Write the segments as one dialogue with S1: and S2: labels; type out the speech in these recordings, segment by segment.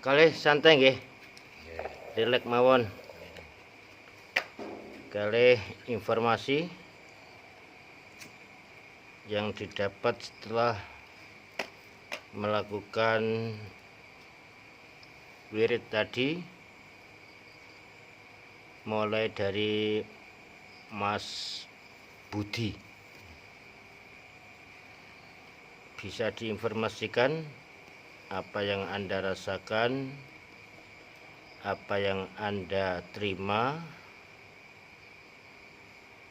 S1: Kalih santai nggih. Rileks mawon. Kalih informasi yang didapat setelah melakukan wirid tadi, mulai dari Mas Budi. Bisa diinformasikan apa yang Anda rasakan, apa yang Anda terima,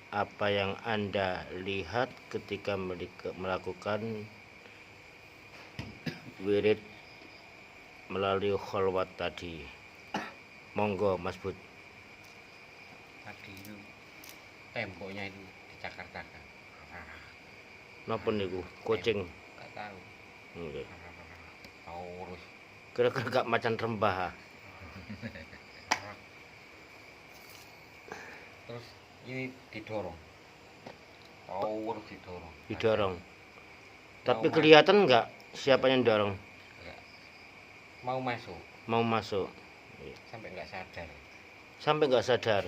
S1: apa yang Anda lihat ketika melakukan wirid melalui kholwat tadi. Monggo Mas Bud.
S2: Tadi itu temboknya itu dicakar-cakar.
S1: Napa niku? Kucing.
S2: Gak tahu.
S1: Nggih.
S2: Taurus.
S1: Kira-kira gak macan rembah.
S2: Terus ini didorong. Taurus didorong.
S1: Didorong. Tapi
S2: Mau
S1: kelihatan nggak siapa yang dorong?
S2: Enggak. Mau masuk.
S1: Mau masuk.
S2: Sampai nggak sadar.
S1: Sampai nggak sadar.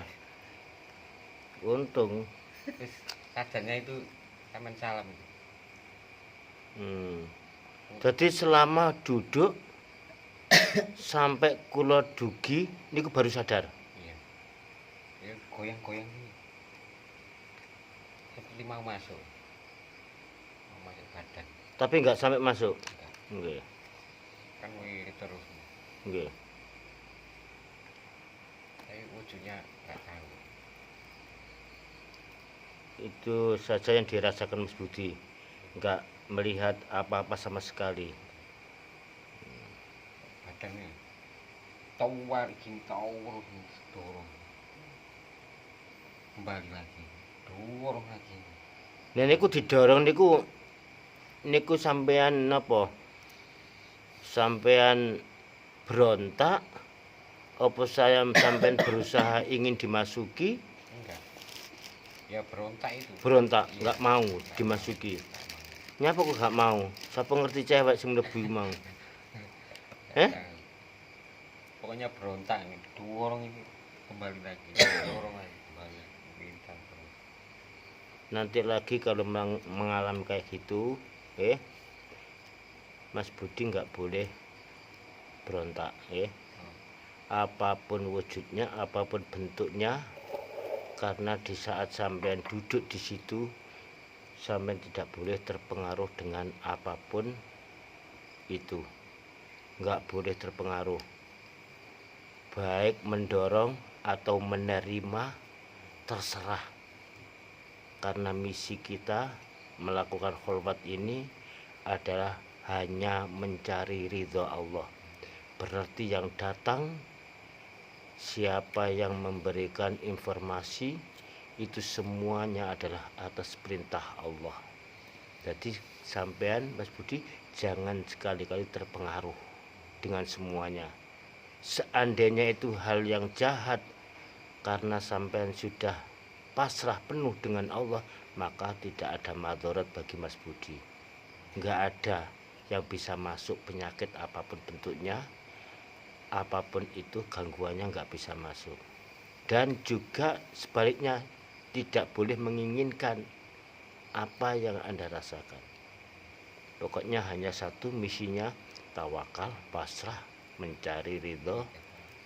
S1: Untung.
S2: Terus sadarnya itu taman salam itu.
S1: Jadi selama duduk sampai kula dugi niku baru sadar.
S2: Iya. Ya goyang-goyang ini. Seperti mau masuk. Mau masuk badan.
S1: Tapi nggak sampai masuk. Nggih.
S2: Kan wirid terus.
S1: Nggih.
S2: Tapi wujudnya nggak tahu.
S1: Itu saja yang dirasakan Mas Budi. Nggak melihat apa-apa sama sekali.
S2: Badannya tawar izin Taurus dorong. Kembali lagi. Dorong lagi.
S1: Nah niku didorong niku sampean napa? Sampean berontak apa sampean berusaha ingin dimasuki?
S2: Enggak. Ya berontak itu.
S1: Berontak,
S2: Iya.
S1: nggak mau dimasuki. Nyapa kok gak mau? Siapa ngerti cewek sing mlebu mau?
S2: Nggak tahu. Pokoknya berontak ini. Dorong ini kembali lagi. Dorong lagi kembali. Bintang terus.
S1: Nanti lagi kalau mengalami kayak gitu, Mas Budi nggak boleh berontak, apapun wujudnya, apapun bentuknya, karena di saat sampean duduk di situ, sampean tidak boleh terpengaruh dengan apapun itu, nggak boleh terpengaruh, baik mendorong atau menerima terserah, karena misi kita melakukan kholwat ini adalah hanya mencari ridho Allah. Berarti yang datang, siapa yang memberikan informasi, itu semuanya adalah atas perintah Allah. Jadi sampean Mas Budi jangan sekali-kali terpengaruh dengan semuanya. Seandainya itu hal yang jahat, karena sampean sudah pasrah penuh dengan Allah, maka tidak ada madharat bagi Mas Budi. Nggak ada yang bisa masuk penyakit apapun bentuknya, apapun itu gangguannya nggak bisa masuk. Dan juga sebaliknya, tidak boleh menginginkan apa yang Anda rasakan. Pokoknya hanya satu misinya, tawakal, pasrah, mencari ridho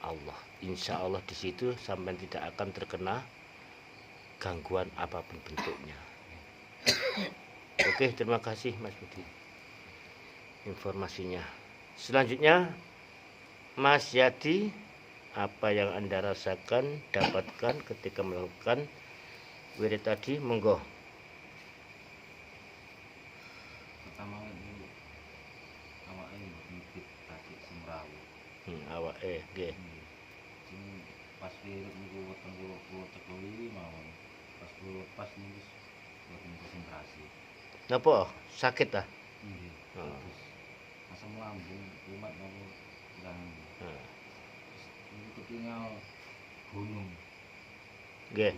S1: Allah. Insya Allah di situ sampai tidak akan terkena gangguan apapun bentuknya. Oke, terima kasih Mas Budi informasinya. Selanjutnya Mas Yadi, apa yang Anda rasakan, dapatkan ketika melakukan wirid tadi, monggo.
S3: Pertama itu awake ngikut tadi semrawu.
S1: Awake nggih.
S3: Sing pas wirid niku weteng kula cekeli mawon. Pas kula lepas niku boten konsentrasi.
S1: Napa? Sakit ah?
S3: Nggih. Terus asam lambung kumat nopo jangan. Niku ketinggal gunung.
S1: Nggih.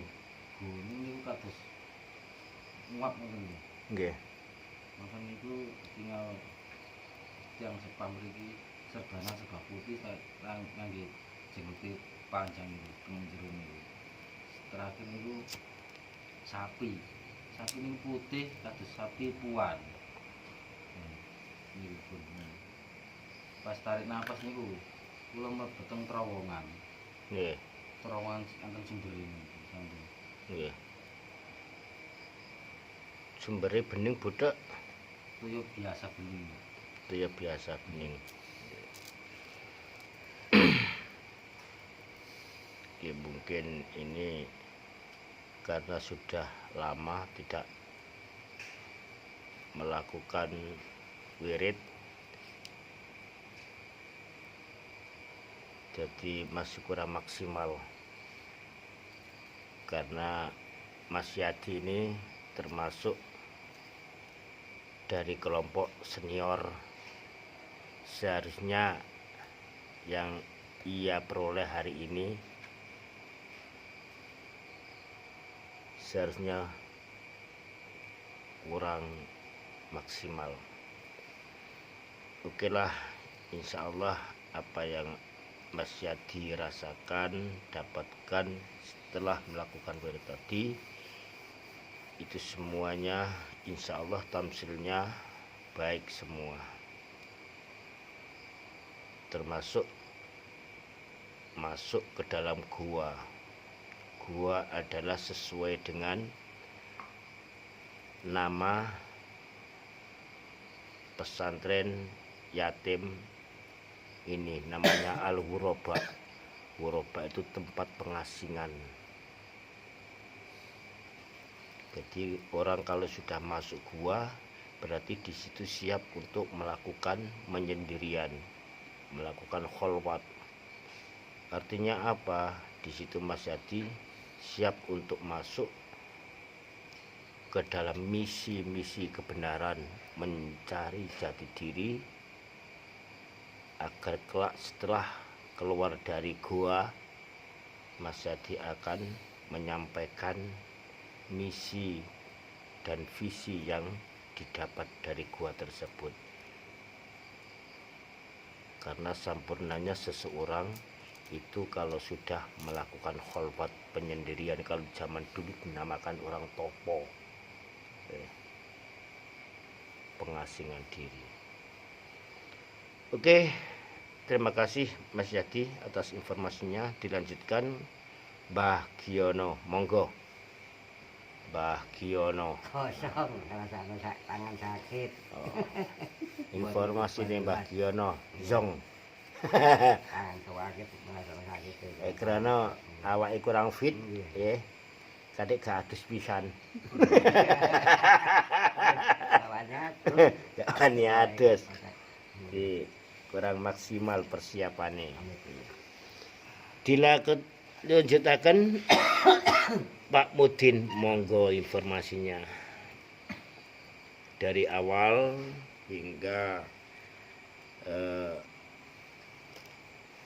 S3: Gunung niku kados nguap ngoten nggih.
S1: Nggih.
S3: Maka niku tinggal tiang sepam mriki korbanan sega putih ngangge jenggote panjang itu teng jero niku. Terakhir niku sapi. Sapi niku putih kados sapi puan. Niku pun. Pas tarik nafas niku kula mlebu teng terowongan.
S1: Nggih.
S3: Terowongan enten sumbere niku sampun.
S1: Nggih. Sumbere bening bodhok,
S3: Toyo biasa bening.
S1: itu ya biasa bening. Ya mungkin ini karena sudah lama tidak melakukan wirid, jadi masih kurang maksimal. Karena Mas Yadi ini termasuk dari kelompok senior, seharusnya yang ia peroleh hari ini seharusnya kurang maksimal. Oke lah, insya Allah apa yang Mas Yadi rasakan, dapatkan setelah melakukan wirid tadi, itu semuanya insya Allah tamsilnya baik semua, termasuk masuk ke dalam gua. Gua adalah sesuai dengan nama pesantren yatim ini, namanya Al-Ghuraba. Ghuraba itu tempat pengasingan. Jadi orang kalau sudah masuk gua berarti di situ siap untuk melakukan menyendirian, melakukan kholwat. Artinya apa? Di situ Mas Yadi siap untuk masuk ke dalam misi-misi kebenaran, mencari jati diri, agar kelak setelah keluar dari gua, Mas Yadi akan menyampaikan misi dan visi yang didapat dari gua tersebut. Karena sempurnanya seseorang itu kalau sudah melakukan kholwat penyendirian, kalau zaman dulu dinamakan orang topo, pengasingan diri. Oke, terima kasih Mas Yadi atas informasinya. Dilanjutkan Mbah Giono, monggo. Mbah Giono.
S4: Kosong kalau tangan sakit.
S1: Informasi nih Mbah Giono, zong.
S4: Tangan sakit, masalah sakit.
S1: Karena awake kurang fit, ya. Kadek gak adus pisan.
S4: Lawannya terus.
S1: Jangan adus. Jadi kurang maksimal persiapannya. Dilanjutakan Pak Mudin, monggo informasinya dari awal hingga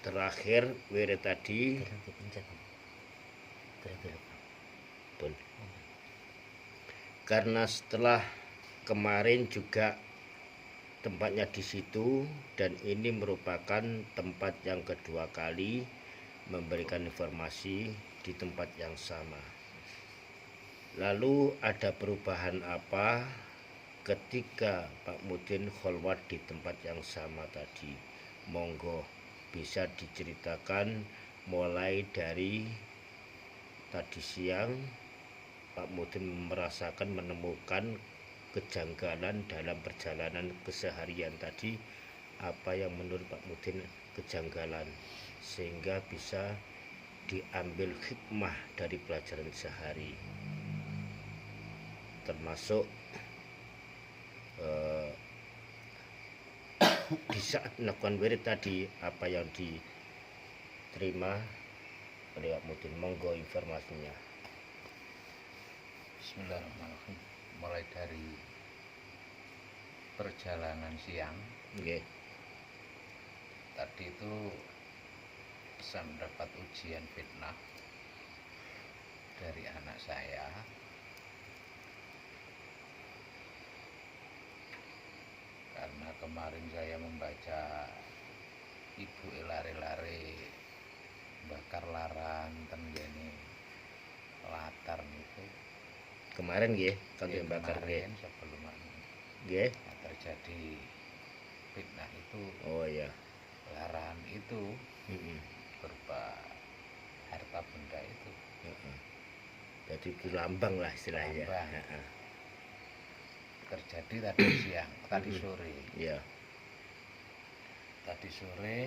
S1: terakhir wirid tadi. Betul. Karena setelah kemarin juga tempatnya di situ dan ini merupakan tempat yang kedua kali memberikan informasi di tempat yang sama. Lalu ada perubahan apa ketika Pak Mudin kholwat di tempat yang sama tadi? Monggo bisa diceritakan mulai dari tadi siang Pak Mudin merasakan, menemukan kejanggalan dalam perjalanan keseharian tadi. Apa yang menurut Pak Mudin kejanggalan sehingga bisa diambil hikmah dari pelajaran sehari, termasuk di saat melakukan wirid tadi apa yang diterima oleh Pak Mudin. Monggo informasinya.
S5: Bismillahirrahmanirrahim. Mulai dari perjalanan siang,
S1: Nggih.
S5: tadi itu saya mendapat ujian fitnah dari anak saya. Karena kemarin saya membaca bakar laran ten gene latar niku
S1: Kemarin nggih, kangge
S5: ya
S1: bakar nggih.
S5: kemarin sebelum
S1: Nggih.
S5: terjadi fitnah itu
S1: Oh iya.
S5: laran itu
S1: Heeh.
S5: berupa harta benda itu
S1: Heeh. Jadi itu lambang lah istilahnya.
S5: Lambang.
S1: Heeh.
S5: terjadi tadi siang, tadi sore.
S1: Iya.
S5: Tadi sore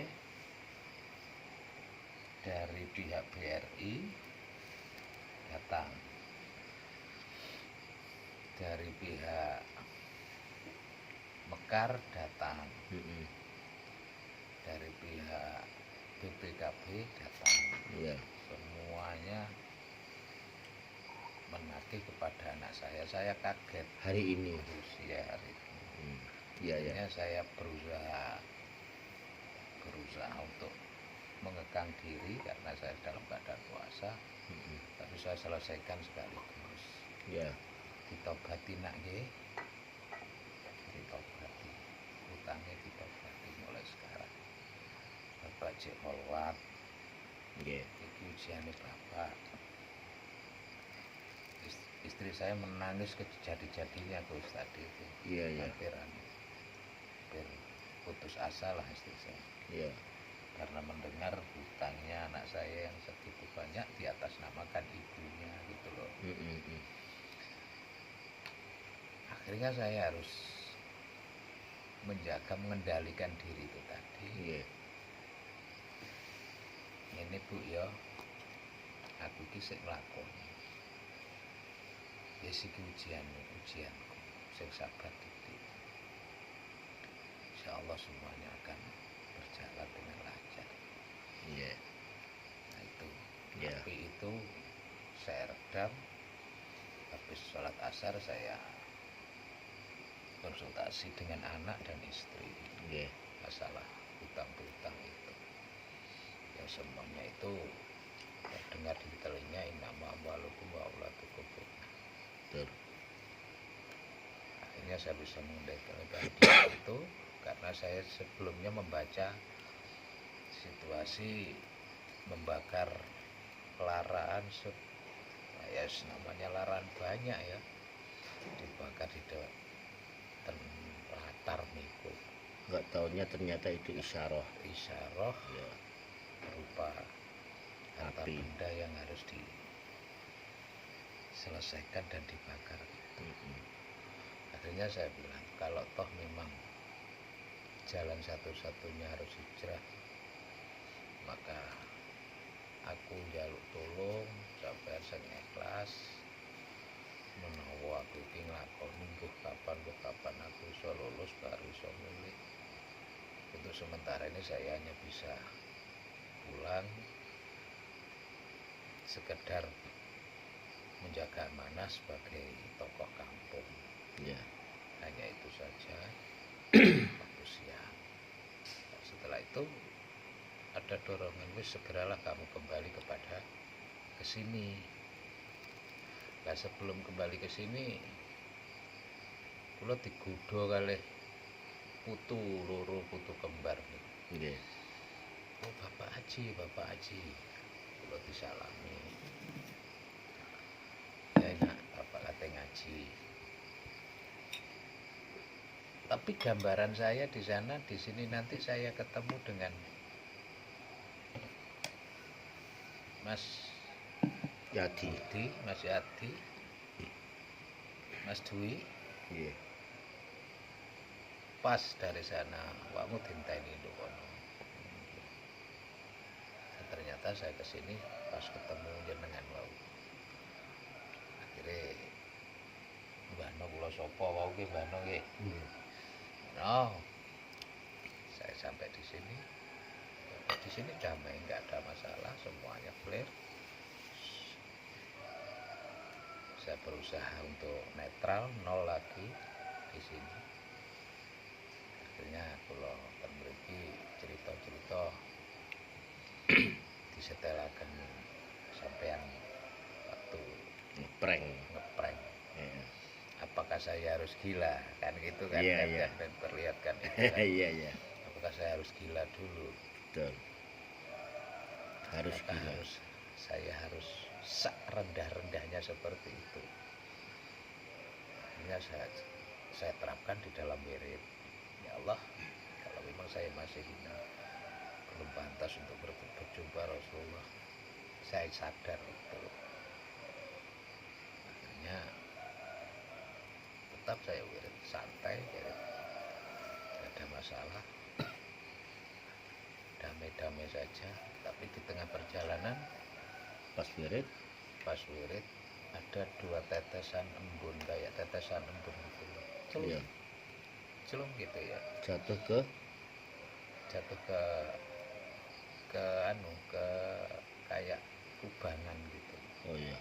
S5: dari pihak BRI datang, dari pihak Mekar datang,
S1: Heeh.
S5: dari pihak BPKB datang.
S1: Iya.
S5: Semuanya menagih kepada anak saya. Saya kaget
S1: Hari ini.
S5: usia hari ini.
S1: Iya ya.
S5: Akhirnya saya berusaha untuk mengekang diri karena saya dalam keadaan puasa, tapi saya selesaikan sekaligus.
S1: Iya.
S5: Ditobati nak nggih. Ditobati. Utangnya ditobati mulai sekarang. Bapak Cik Holwat,
S1: Nggih.
S5: iki ujiane Bapak. Istri saya menangis kejadi-jadinya Gus tadi itu.
S1: Iya ya.
S5: Hampir putus asa lah istri saya.
S1: Iya.
S5: Karena mendengar hutangnya anak saya yang segitu banyak diatasnamakan ibunya gitu loh. Akhirnya saya harus mengendalikan diri itu tadi.
S1: Iya.
S5: Ini Bu ya, aku iki sik nglakoni. Wis iki ujianku, sing sabar titik. Insyaallah semuanya akan berjalan dengan lancar.
S1: Iya.
S5: Nah itu.
S1: Iya.
S5: Tapi itu saya redam. Habis sholat asar saya konsultasi dengan anak dan istri.
S1: Iya.
S5: Masalah hutang-hutang itu. Ya semuanya itu terdengar di telinga innama amwalukum wa auladukum fitnah.
S1: Betul.
S5: Akhirnya saya bisa mengendalikan diri itu karena saya sebelumnya membaca situasi membakar laran ya namanya laran banyak ya dibakar di latar niku.
S1: Enggak taunya ternyata itu isyarah.
S5: Isyarah
S1: Ya.
S5: berupa harta
S1: Api.
S5: benda yang harus diselesaikan dan dibakar. Akhirnya saya bilang kalau toh memang jalan satu-satunya harus hijrah, maka aku njaluk tolong sampai sing ikhlas menawa aku iki nglakoni mbuh kapan aku iso lulus baru iso milih. Untuk sementara ini saya hanya bisa pulang sekedar menjaga amanah sebagai tokoh kampung.
S1: Ya.
S5: Hanya itu saja. Waktu siang. Setelah itu ada dorongan, wis segeralah kamu kembali ke sini. Nah sebelum kembali ke sini, kula digodho kalih putu kembar nih.
S1: Nggih.
S5: Oh Bapak Haji. Kula disalami. Ya enak Bapak kate ngaji. Tapi gambaran saya di sana, di sini nanti saya ketemu dengan Mas
S1: Yadi.
S5: Mas Yadi, Mas Dwi,
S1: Iya.
S5: pas dari sana, wakmu dinteni lho kono. Dan ternyata saya kesini pas ketemu jenengan wau. Akhirnya mbahno kula sapa wau ki mbahno nggih. No, saya sampai di sini. Di sini damai, nggak ada masalah, semuanya clear. Saya berusaha untuk netral, nol lagi di sini. Akhirnya kalau memiliki cerita-cerita disetelakan sampean waktu
S1: Ngeprank.
S5: ngeprank.
S1: Iya.
S5: Apakah saya harus gila? Kan gitu kan,
S1: Iya,
S5: kan,
S1: iya.
S5: kan perlihatkan itu kan.
S1: Iya.
S5: Apakah saya harus gila dulu?
S1: Betul. Harus
S5: Maka
S1: gila.
S5: saya harus rendah-rendahnya seperti itu. Ini saya terapkan di dalam wirid. Ya Allah, kalau memang saya masih hina, belum pantas untuk berjumpa Rasulullah, saya sadar itu. Akhirnya tetap saya wirid santai, wirid tidak ada masalah, damai-damai saja. Tapi di tengah perjalanan
S1: Pas wirid
S5: pas wirid ada 2 tetesan embun, kayak tetesan embun gitu loh. Celum,
S1: ya,
S5: celum gitu ya,
S1: jatuh ke
S5: jatuh ke ke kayak kubangan gitu,
S1: oh ya,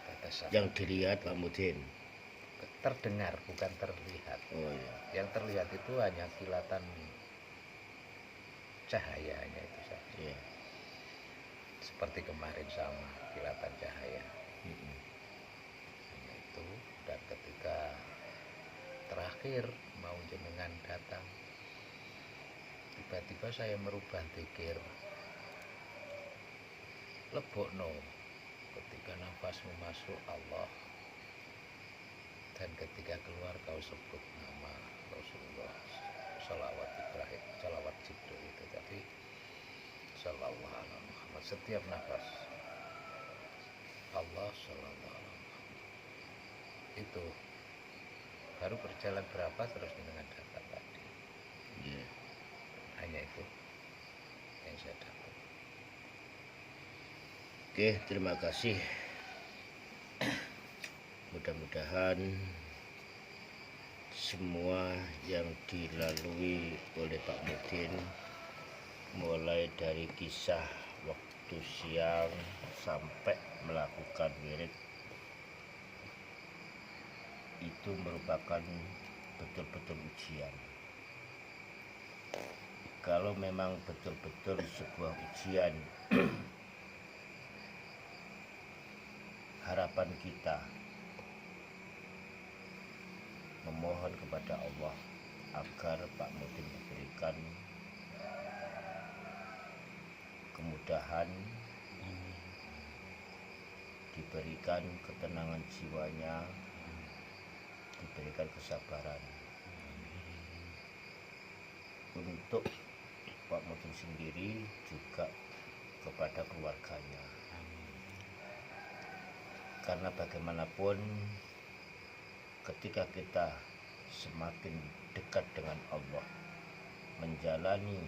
S5: tetesan.
S1: yang dilihat Pak Mudin.
S5: Terdengar bukan terlihat.
S1: Oh ya,
S5: Yang terlihat itu hanya kilatan cahayanya itu saja.
S1: ya.
S5: Seperti kemarin sama kilatan cahaya.
S1: Mm-mm.
S5: Hanya itu. Dan ketika terakhir mau jenengan datang, tiba-tiba saya merubah zikir. Lebokno ketika nafasmu masuk Allah, dan ketika keluar kau sebut nama Rasulullah, salawat Ibrahim, salawat Jibril itu tadi, sallallahu alaihi Muhammad. Setiap nafas Allah sallallahu alaihi Muhammad. Itu baru berjalan berapa terus dengan datang tadi.
S1: Ya.
S5: Hanya itu yang saya dapat.
S1: Oke, terima kasih. Mudah-mudahan semua yang dilalui oleh Pak Mudin, mulai dari kisah waktu siang sampai melakukan wirid, itu merupakan betul-betul ujian. Kalau memang betul-betul sebuah ujian, harapan kita memohon kepada Allah agar Pak Mudin diberikan kemudahan, diberikan ketenangan jiwanya, diberikan kesabaran. Untuk Pak Mudin sendiri juga kepada keluarganya. Karena bagaimanapun ketika kita semakin dekat dengan Allah, menjalani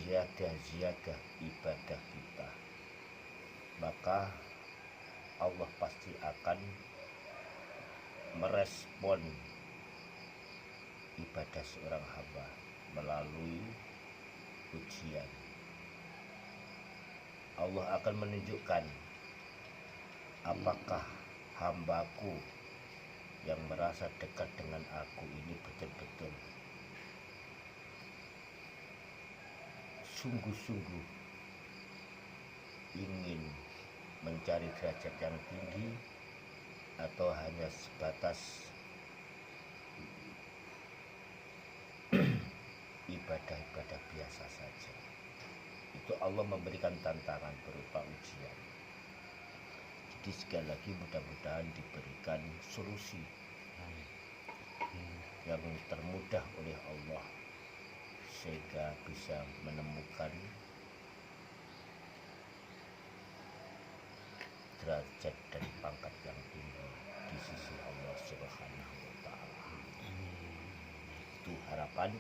S1: ziyadah ibadah kita, maka Allah pasti akan merespon ibadah seorang hamba melalui ujian. Allah akan menunjukkan apakah hambaku yang merasa dekat dengan aku ini betul-betul sungguh-sungguh ingin mencari derajat yang tinggi, atau hanya sebatas ibadah-ibadah biasa saja. Itu Allah memberikan tantangan berupa ujian. Jadi sekali lagi mudah-mudahan diberikan solusi yang termudah oleh Allah, sehingga bisa menemukan derajat dan pangkat yang tinggi di sisi Allah Subhanahu wa Ta'ala. Itu harapan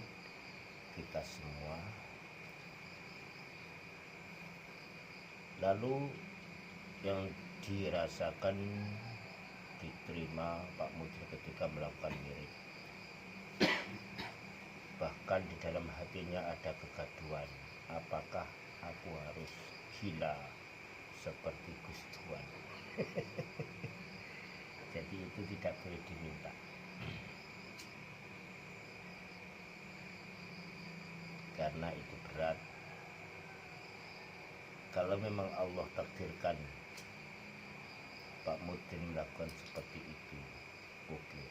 S1: kita semua. Lalu yang dirasakan diterima Pak Mudin ketika melakukan wirid, bahkan di dalam hatinya ada kegaduhan, apakah aku harus gila seperti Gus Tuan. Jadi itu tidak boleh diminta. Karena itu berat. Kalau memang Allah takdirkan Pak Mudin melakukan seperti itu, oke.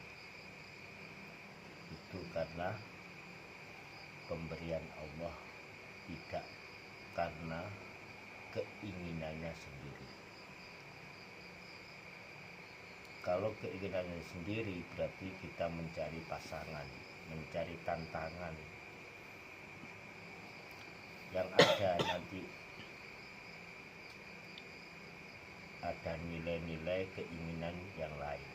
S1: Itu karena pemberian Allah, tidak karena sendiri. Kalau keinginannya sendiri berarti kita mencari pasangan, mencari tantangan yang ada nanti ada nilai-nilai keinginan yang lain.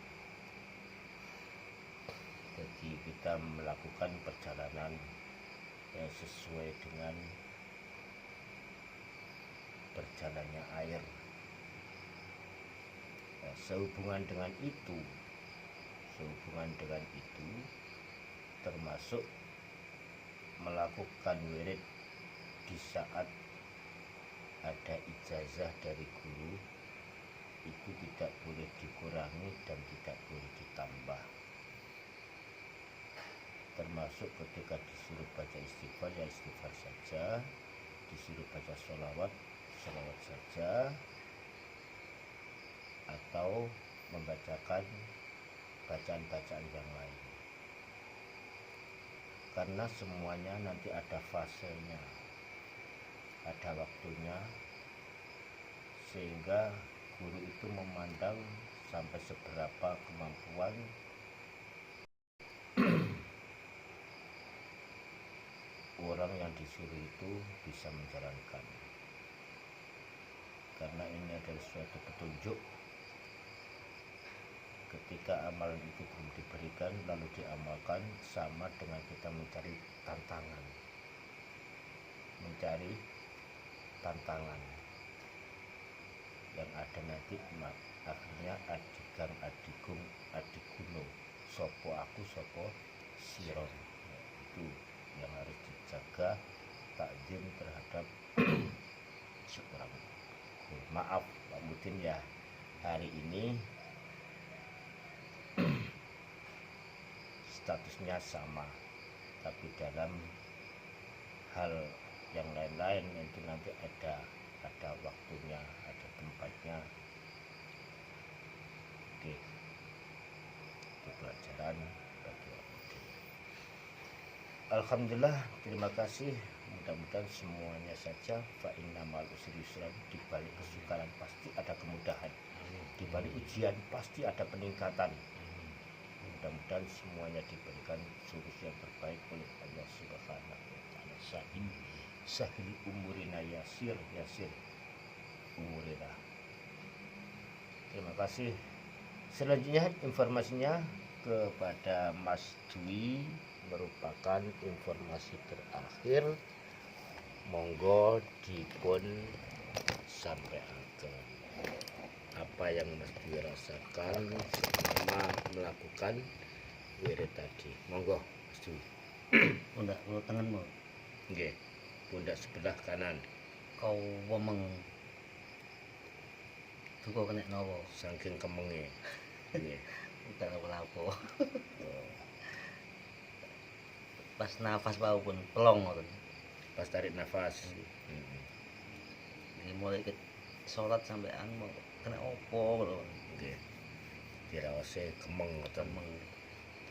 S1: Jadi kita melakukan perjalanan yang sesuai dengan berjalannya air. Nah, sehubungan dengan itu termasuk melakukan wirid di saat ada ijazah dari guru itu tidak boleh dikurangi dan tidak boleh ditambah. Termasuk ketika disuruh baca istighfar, ya istighfar saja, disuruh baca sholawat saja, atau membacakan bacaan-bacaan yang lain. Karena semuanya nanti ada fasenya, ada waktunya, sehingga guru itu memandang sampai seberapa kemampuan orang yang disuruh itu bisa menjalankan. Karena ini adalah suatu petunjuk. Ketika amalan itu belum diberikan lalu diamalkan, sama dengan kita mencari tantangan, yang ada nanti akhirnya adigang adigung adiguno, sopo aku sopo siron. Itu yang harus dijaga, takzim terhadap seorang guru. Maaf Pak Mudin ya, hari ini statusnya sama, tapi dalam hal yang lain-lain itu nanti ada waktunya, ada tempatnya. Oke, itu pelajaran bagi aku. Alhamdulillah, terima kasih. Mudah-mudahan semuanya saja fa innamal usri yusran, di balik kesukaran pasti ada kemudahan, di balik ujian pasti ada peningkatan. Mudah-mudahan semuanya diberikan solusi yang terbaik oleh Allah Subhanahu wa taala. Sahil umurina yasir umurina. Terima kasih. Selanjutnya informasinya kepada Mas Dwi, merupakan informasi terakhir. Monggo dipun sampaikan apa yang Mas Dwi rasakan selama melakukan wirid tadi. Monggo Mas Dwi.
S3: Pundak kula tengen, Mbok.
S1: Nggih. Pundak sebelah kanan.
S3: Kau wemeng. Duka kena napa?
S1: Saking kemenge. Nggih.
S3: Udah lapo. Pas nafas bau pun pelong ngoten.
S1: Pas tarik nafas.
S3: Ini mulai ke sholat sampean mau kena opo lho.
S1: Nggih. Dirawase kemeng ngoten.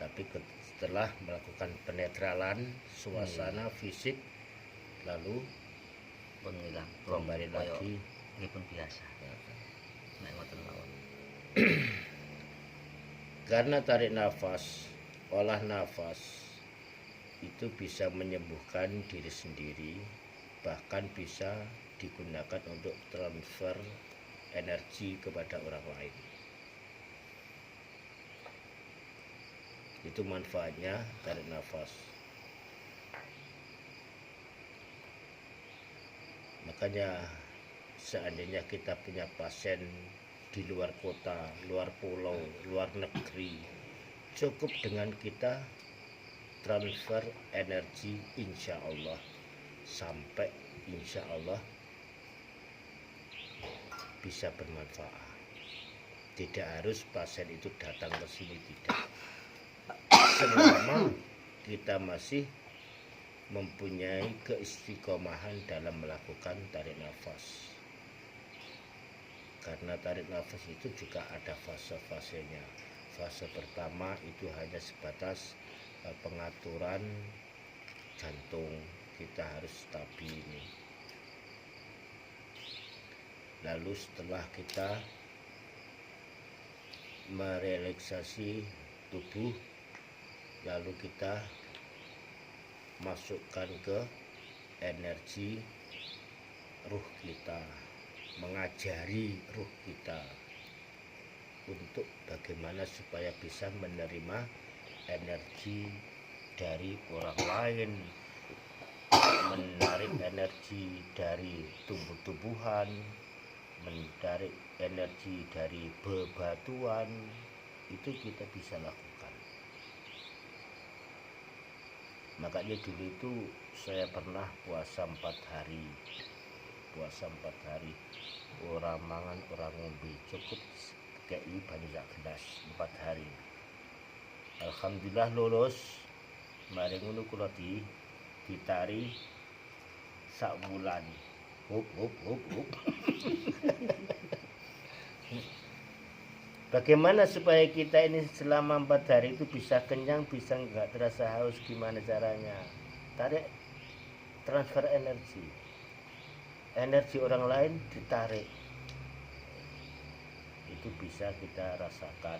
S1: Tapi setelah melakukan penetralan suasana fisik lalu
S3: Pun ilang.
S1: kembali lagi.
S3: Ini pun biasa. Nek ngoten mawon.
S1: Karena tarik nafas, olah nafas itu bisa menyembuhkan diri sendiri, bahkan bisa digunakan untuk transfer energi kepada orang lain. Itu manfaatnya tarik nafas. Makanya seandainya kita punya pasien di luar kota, luar pulau, luar negeri, cukup dengan kita transfer energi, insya Allah sampai insya Allah bisa bermanfaat. Tidak harus pasien itu datang ke sini, tidak. Selama kita masih mempunyai keistiqomahan dalam melakukan tarik nafas. Karena tarik nafas itu juga ada fase-fasenya. Fase pertama itu hanya sebatas pengaturan jantung, kita harus stabil. Lalu setelah kita merelaksasi tubuh, lalu kita masukkan ke energi ruh kita, mengajari ruh kita untuk bagaimana supaya bisa menerima energi dari orang lain, menarik energi dari tumbuh-tumbuhan, menarik energi dari bebatuan, itu kita bisa lakukan. Makanya dulu itu saya pernah puasa 4 hari. Puasa 4 hari, orang mangan, orang ngombe, cukup kayak banyu sak gelas 4 hari. Alhamdulillah lulus. Mari ngono kula ditari sak wulan. Hup hup hup hup. Bagaimana supaya kita ini selama 4 hari itu bisa kenyang, bisa nggak terasa haus, gimana caranya? Tarik, transfer energi. Energi orang lain ditarik. Itu bisa kita rasakan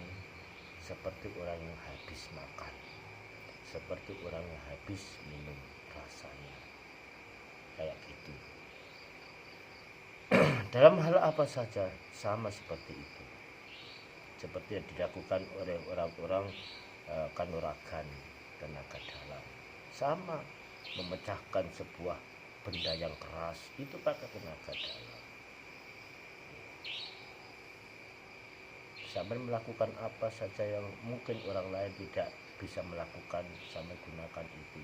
S1: seperti orang yang habis makan, seperti orang yang habis minum, rasanya kayak gitu. Dalam hal apa saja sama seperti itu, seperti yang dilakukan oleh orang-orang kanuragan, tenaga dalam, sama memecahkan sebuah benda yang keras itu pakai tenaga dalam. Sampai melakukan apa saja yang mungkin orang lain tidak bisa melakukan, sampai gunakan itu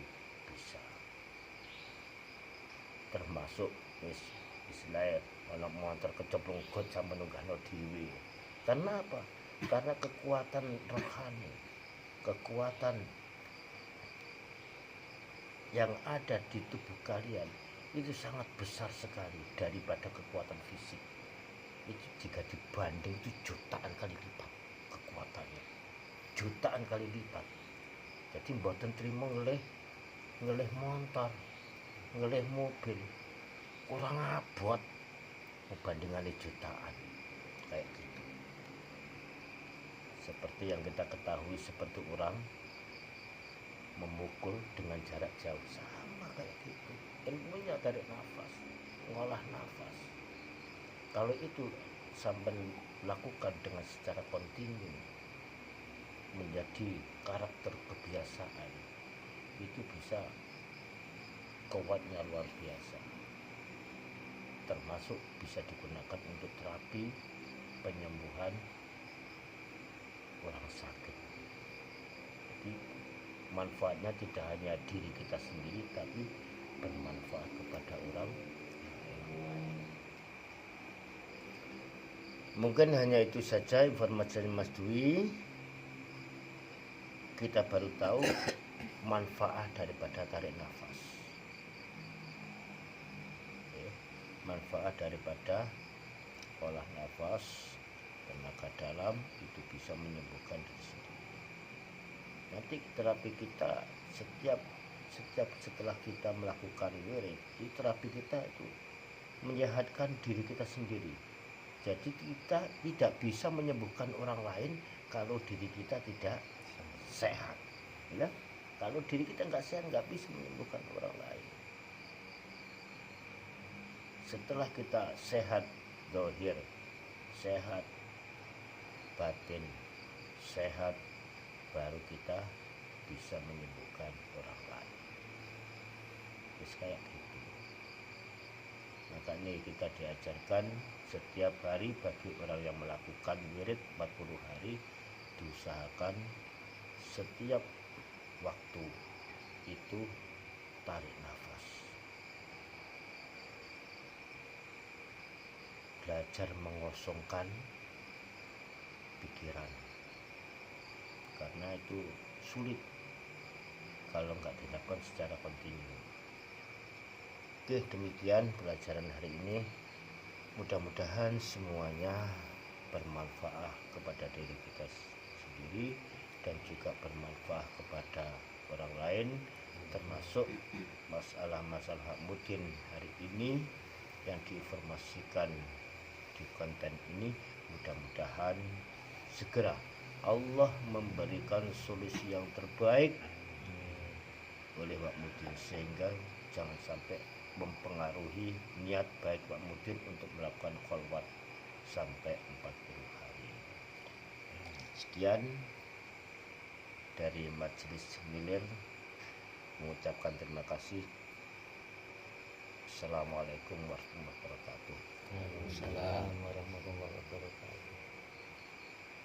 S1: bisa. Termasuk istilahnya kalau motor kecemplung got sampai nunggahno dhewe. Karena apa? Karena kekuatan rohani, kekuatan yang ada di tubuh kalian itu sangat besar sekali daripada kekuatan fisik. Itu jika dibanding itu jutaan kali lipat kekuatannya, jutaan kali lipat. Jadi mboten trimo ngelih motor, ngelih mobil, kurang abot membandingane jutaan kayak gitu. Seperti yang kita ketahui, seperti orang memukul dengan jarak jauh, sama kayak gitu. Ilmunya tarik nafas, ngolah nafas. Kalau itu sampai lakukan dengan secara kontinu, menjadi karakter kebiasaan, itu bisa kuatnya luar biasa. Termasuk bisa digunakan untuk terapi penyembuhan orang sakit. Jadi manfaatnya tidak hanya diri kita sendiri, tapi bermanfaat kepada orang lain. Mungkin hanya itu saja informasi dari Mas Dwi. Kita baru tahu manfaat daripada tarik nafas. Manfaat daripada olah nafas, tenaga dalam, itu bisa menyembuhkan diri sendiri. Nanti terapi kita setiap setelah kita melakukan wirid, di terapi kita itu menyehatkan diri kita sendiri. Jadi kita tidak bisa menyembuhkan orang lain kalau diri kita tidak sehat, ya. Kalau diri kita nggak sehat, nggak bisa menyembuhkan orang lain. Setelah kita sehat zahir, sehat batin, sehat, baru kita bisa menyembuhkan orang lain. Terus kayak gitu. Makanya kita diajarkan setiap hari bagi orang yang melakukan wirid 40 hari, diusahakan setiap waktu itu tarik nafas. Belajar mengosongkan pikiran, karena itu sulit kalau nggak dilakukan secara kontinu. Oke, demikian pelajaran hari ini. Mudah-mudahan semuanya bermanfaat kepada diri kita sendiri dan juga bermanfaat kepada orang lain, termasuk masalah-masalah mungkin hari ini yang diinformasikan di konten ini. Mudah-mudahan segera Allah memberikan solusi yang terbaik oleh Pak Mudin, sehingga jangan sampai mempengaruhi niat baik Pak Mudin untuk melakukan kholwat sampai 40 hari. Sekian dari Majelis Milir, mengucapkan terima kasih. Assalamualaikum warahmatullahi wabarakatuh.
S5: Waalaikumsalam warahmatullahi wabarakatuh.